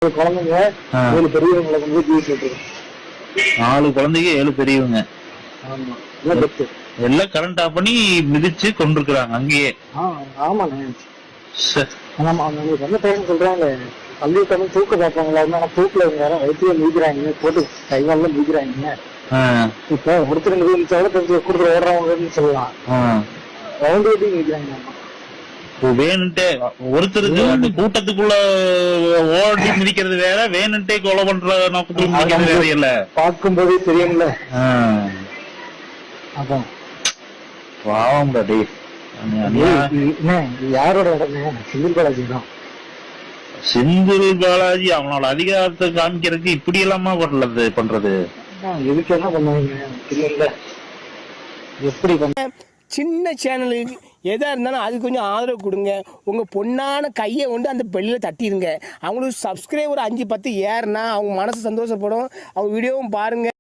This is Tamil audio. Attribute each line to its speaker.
Speaker 1: குழந்தைங்க 7 பெரியவங்களை வந்து வீட்டு
Speaker 2: 4 குழந்தைங்க 7 பெரியவங்க.
Speaker 1: ஆமா
Speaker 2: எல்லாம் கரண்ட் ஆஃப் பண்ணி மிதிச்சு கொண்டிருக்கிறாங்க அங்கேயே.
Speaker 1: ஆமாண்ணே. ஆமா அவங்களுக்கு என்ன டைம் சொல்றாங்க, பள்ளி தமிழ் தூக்க பார்ப்பாங்களா, ஆனா தூக்கில் இவங்க யாரும் வயிற்றுல மிதிக்கிறாங்க, போட்டு கைகாலில் மிதிக்கிறாங்க. இப்போ ஒருத்தர் மிதிச்சாலும் கொஞ்சம் கொடுத்துட்டு ஓடுறவங்கன்னு சொல்லலாம், ரவுண்ட் வெட்டி மிதிக்கிறாங்க.
Speaker 2: வேணுன்ட்டே ஒருத்தருக்கு அந்த கூட்டத்துக்குள்ள ஓடி மிதிக்கிறது வேற, வேணுன்ட்டே கொலை பண்ற நோக்கத்துல மிதிக்கிறது வேற இல்ல.
Speaker 1: பார்க்கும்போதே தெரியும்ல. அதான்
Speaker 2: பாவம் டே.
Speaker 1: யாரோட இடமே செந்தில் பாலாஜி தான்.
Speaker 2: செந்தில் பாலாஜி அவனோட அதிகாரத்தை காமிக்கிறதுக்கு இப்படி எல்லாமா பண்றது
Speaker 1: இதுக்கு என்ன பண்ணுவாங்க தெரியல. எப்படி
Speaker 3: சின்ன சேனலுக்கு எதாக இருந்தாலும் அது கொஞ்சம் ஆதரவு கொடுங்க. உங்கள் பொண்ணான கையை கொண்டு அந்த பெல்லில் தட்டிடுங்க. அவங்களுக்கு சப்ஸ்கிரைபர் 5-10 ஏறுனா அவங்க மனசு சந்தோஷப்படும். அவங்க வீடியோவும் பாருங்கள்.